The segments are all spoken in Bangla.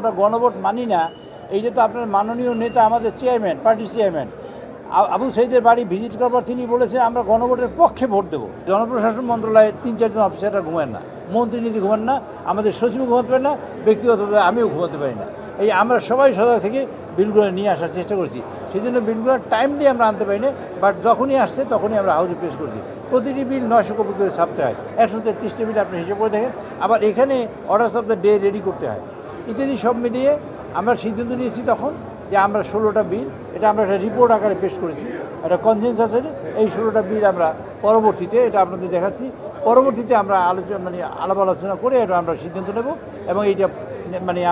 আমরা গণভোট মানি না, এইটা তো আপনার মাননীয় নেতা আমাদের চেয়ারম্যান, পার্টির চেয়ারম্যান আবু সাইদের বাড়ি ভিজিট করবার তিনি বলেছেন আমরা গণভোটের পক্ষে ভোট দেবো। জনপ্রশাসন মন্ত্রণালয়ে 3-4 জন অফিসাররা ঘুমান না, মন্ত্রী নিজে ঘুমান না, আমাদের সচিব ঘুমাতে পারে না, ব্যক্তিগতভাবে আমিও ঘুমাতে পারি না। এই আমরা সবাই সজাগ থেকে বিলগুলো নিয়ে আসার চেষ্টা করছি, সেই জন্য বিলগুলোর টাইমলি আমরা আনতে পারি না, বাট যখনই আসছে তখনই আমরা হাউজে পেশ করছি। প্রতিটি বিল 900 কপি করে ছাপতে হয়, 133টা বিল আপনি হিসেব করে দেখেন, আবার এখানে order of the day ready করতে হয় ইত্যাদি। সব মিলিয়ে আমরা সিদ্ধান্ত নিয়েছি তখন যে আমরা 16টা বিল, এটা আমরা একটা রিপোর্ট আকারে পেশ করেছি, একটা কনসেনসাস আছে। এই 16টা বিল আমরা পরবর্তীতে এটা আপনাদের দেখাচ্ছি, পরবর্তীতে আমরা আলাপ আলোচনা করে এটা আমরা সিদ্ধান্ত নেব এবং এইটা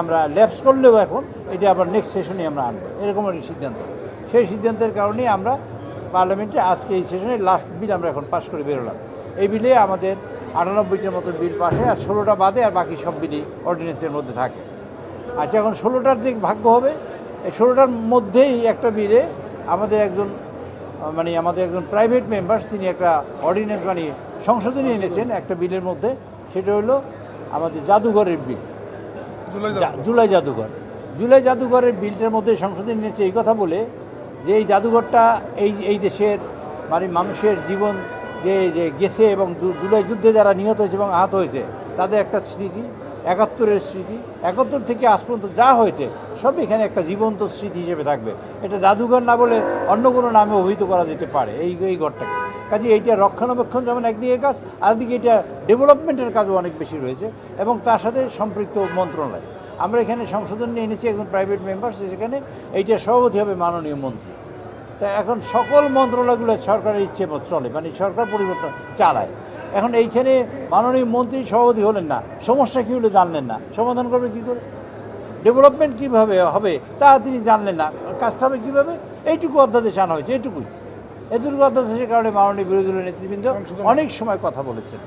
আমরা ল্যাপস করলেও এখন এটা আবার নেক্সট সেশনে আমরা আনবো, এরকম একটা সিদ্ধান্ত। সেই সিদ্ধান্তের কারণেই আমরা পার্লামেন্টে আজকে এই সেশনের লাস্ট বিল আমরা এখন পাশ করে বেরোলাম। এই বিলে আমাদের 98টার মতো বিল পাশে, আর 16টা বাদে আর বাকি সব বিলই অর্ডিন্যান্সের মধ্যে থাকে। আচ্ছা, এখন 16টার যে ভাগ্য হবে, এই 16টার মধ্যেই একটা বিলে আমাদের একজন প্রাইভেট মেম্বার তিনি একটা অর্ডিন্যান্স সংশোধনী এনেছেন একটা বিলের মধ্যে, সেটা হলো আমাদের জাদুঘরের বিল, জুলাই জাদুঘরের বিলটার মধ্যে সংশোধনী এনেছে এই কথা বলে যে এই জাদুঘরটা এই দেশের মানুষের জীবন যে গেছে এবং জুলাই যুদ্ধে যারা নিহত হয়েছে এবং আহত হয়েছে তাদের একটা স্মৃতি, 71-এর স্মৃতি, 71 থেকে আজ পর্যন্ত যা হয়েছে সব এখানে একটা জীবন্ত স্মৃতি হিসেবে থাকবে। এটা জাদুঘর না বলে অন্য কোনো নামে অভিহিত করা যেতে পারে এই ঘরটাকে। কাজে এইটা রক্ষণাবেক্ষণ যেমন একদিকে কাজ, আরেকদিকে এটা ডেভেলপমেন্টের কাজও অনেক বেশি রয়েছে এবং তার সাথে সম্পৃক্ত মন্ত্রণালয়। আমরা এখানে সংশোধন নিয়ে এনেছি একজন প্রাইভেট মেম্বার, সেখানে এইটা সভাপতি হবে মাননীয় মন্ত্রী। তা এখন সকল মন্ত্রণালয়গুলো সরকারের ইচ্ছে মতো চলে, সরকার পরিবর্তন চালায়। এখন এইখানে মাননীয় মন্ত্রী সভাপতি হলেন না, সমস্যা কী হলে জানলেন না, সমাধান করবে কী করে, ডেভেলপমেন্ট কীভাবে হবে তা তিনি জানলেন না, কাজটা হবে কীভাবে, এইটুকু অধ্যাদেশ আনা হয়েছে। এটুকু অধ্যাদেশের কারণে মাননীয় বিরোধী দলের নেতৃবৃন্দ অনেক সময় কথা বলেছেন।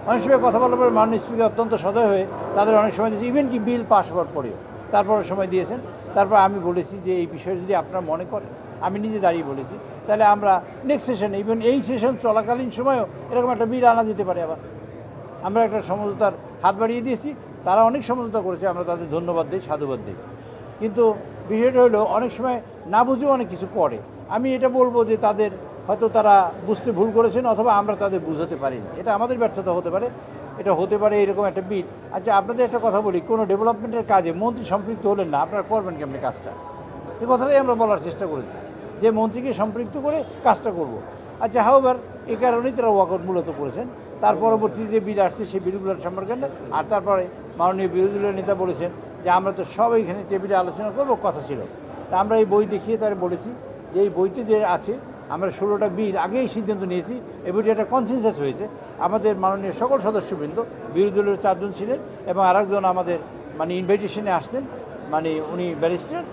অনেক সময় কথা বলার পরে মাননীয় স্পিকার অত্যন্ত সদয় হয়ে তাদের অনেক সময় দিয়েছে, ইভেন কি বিল পাস হওয়ার পরেও তারপরে সময় দিয়েছেন। তারপর আমি বলেছি যে এই বিষয়ে যদি আপনারা মনে করেন, আমি নিজে দাঁড়িয়ে বলেছি, তাহলে আমরা নেক্সট সেশনে, ইভেন এই সেশন চলাকালীন সময়ও এরকম একটা বিল আনা যেতে পারে। আবার আমরা একটা সমঝোতার হাত বাড়িয়ে দিয়েছি, তারা অনেক সমঝোতা করেছে, আমরা তাদের ধন্যবাদ দিই, সাধুবাদ দিই। কিন্তু বিষয়টা হলো অনেক সময় না বুঝেও অনেক কিছু করে। আমি এটা বলবো যে তাদের হয়তো তারা বুঝতে ভুল করেছেন, অথবা আমরা তাদের বুঝাতে পারিনি, এটা আমাদের ব্যর্থতা হতে পারে, এটা হতে পারে এরকম একটা বিল। আচ্ছা, আপনাদের একটা কথা বলি, কোনো ডেভেলপমেন্টের কাজে মন্ত্রী সম্পৃক্ত হলেন না, আপনারা করবেন কেমনি কাজটা? এই কথাটাই আমরা বলার চেষ্টা করেছি যে মন্ত্রীকে সম্পৃক্ত করে কাজটা করব। আচ্ছা, হাওবার এই কারণেই তারা ওয়াকআউট মূলত করেছেন। তার পরবর্তীতে যে বিল আসছে সেই বিলগুলোর সম্পর্কে, আর তারপরে মাননীয় বিরোধী দলের নেতা বলেছেন যে আমরা তো সব এইখানে টেবিলে আলোচনা করবো, কথা ছিল। তা আমরা এই বই দেখিয়ে তারা বলেছি যে এই বইতে যে আছে, আমরা 16টা বিল আগেই সিদ্ধান্ত নিয়েছি, এই বইটি একটা কনসেনসাস হয়েছে। আমাদের মাননীয় সকল সদস্যবৃন্দ, বিরোধী দলের 4 জন ছিলেন এবং আরেকজন আমাদের ইনভাইটেশনে আসতেন, উনি ব্যারিস্টার,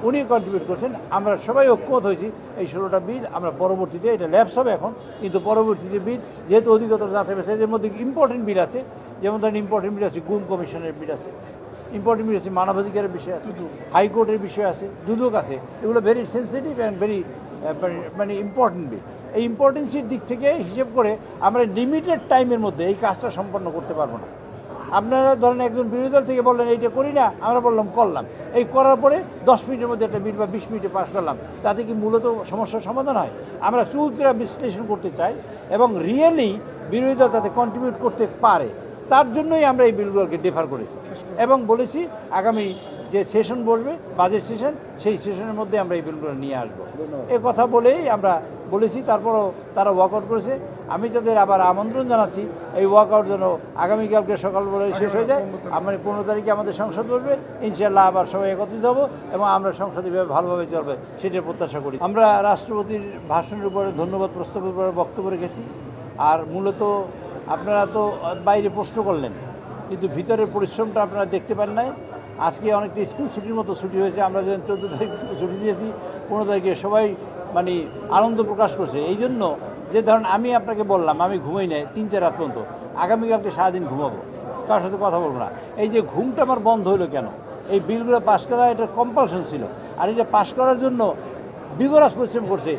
উনি কন্ট্রিবিউট করছেন। আমরা সবাই ঐক্যমত হয়েছি এই 16টা বিল আমরা পরবর্তীতে, এটা ল্যাপস হবে এখন, কিন্তু পরবর্তীতে বিল যেহেতু অধিকতর যাচাই বাছাই, এর মধ্যে ইম্পর্টেন্ট বিল আছে, যেমন ধরেন ইম্পর্টেন্ট বিল আছে গুম কমিশনের বিল আছে, ইম্পর্টেন্ট বিল আছে মানবাধিকারের বিষয় আছে, হাইকোর্টের বিষয় আছে, দুদক আছে। এগুলো very sensitive and very important bill. এই ইম্পর্টেন্সির দিক থেকে হিসেব করে আমরা লিমিটেড টাইমের মধ্যে এই কাজটা সম্পন্ন করতে পারবো না। আপনারা ধরেন একজন বিরোধী দল থেকে বললেন এইটা করি না, আমরা বললাম করলাম, এই করার পরে 10 মিনিটের মধ্যে একটা বিল বা 20 মিনিটে পাস করলাম, তাতে কি মূলত সমস্যার সমাধান হয়? আমরা চুলচেরা বিশ্লেষণ করতে চাই এবং রিয়েলি বিরোধী দল তাতে কন্ট্রিবিউট করতে পারে, তার জন্যই আমরা এই বিলগুলোকে ডেফার করেছি এবং বলেছি আগামী যে সেশন বসবে, বাজেট সেশন, সেই সেশনের মধ্যে আমরা এই বিলগুলো নিয়ে আসবো। এ কথা বলেই আমরা বলেছি, তারপরও তারা ওয়াকআউট করেছে। আমি তাদের আবার আমন্ত্রণ জানাচ্ছি এই ওয়াকআউট যেন আগামীকালকে সকালবেলায় শেষ হয়ে যায়। 15 তারিখে আমাদের সংসদ বসবে, ইনশাআল্লাহ আবার সবাই একত্রিত হবো এবং আমরা সংসদে ভালোভাবে চলবে সেটার প্রত্যাশা করি। আমরা রাষ্ট্রপতির ভাষণের উপরে, ধন্যবাদ প্রস্তাবের উপরে বক্তব্য রেখেছি। আর মূলত আপনারা তো বাইরে প্রশ্ন করলেন, কিন্তু ভিতরের পরিশ্রমটা আপনারা দেখতে পান নাই। আজকে অনেকটা স্কুল ছুটির মতো ছুটি হয়েছে, আমরা যখন 14 তারিখ ছুটি দিয়েছি, 15 তারিখে সবাই আনন্দ প্রকাশ করছে। এই জন্য যে ধরুন আমি আপনাকে বললাম আমি ঘুমাই নাই 3-4 রাত পর্যন্ত, আগামীকালকে সারাদিন ঘুমাবো, কার সাথে কথা বলবো না। এই যে ঘুমটা আমার বন্ধ হলো কেন? এই বিলগুলো পাস করা এটা কম্পালশন ছিল, আর এটা পাস করার জন্য বিগরাস পরিশ্রম করছে।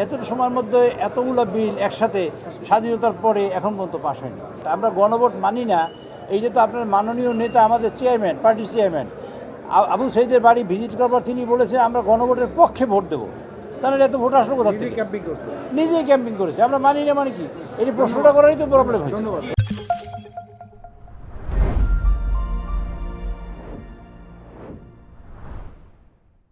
এতটা সময়ের মধ্যে এতগুলো বিল একসাথে স্বাধীনতার পরে এখন পর্যন্ত পাস হয়নি। আমরা গণভোট মানি না, এইটা তো আপনার মাননীয় নেতা আমাদের চেয়ারম্যান, পার্টির চেয়ারম্যান আবু সাইদের বাড়ি ভিজিট করবার তিনি বলেছেন আমরা গণভোটের পক্ষে ভোট দেবো, তাহলে এত ভোট আসলো কোথা থেকে? ক্যাম্পিং করছে। নিজেই ক্যাম্পিং করেছে, আমরা মানি না মানে কি? এই প্রশ্নটা করারই তো প্রবলেম হয়েছে। ধন্যবাদ।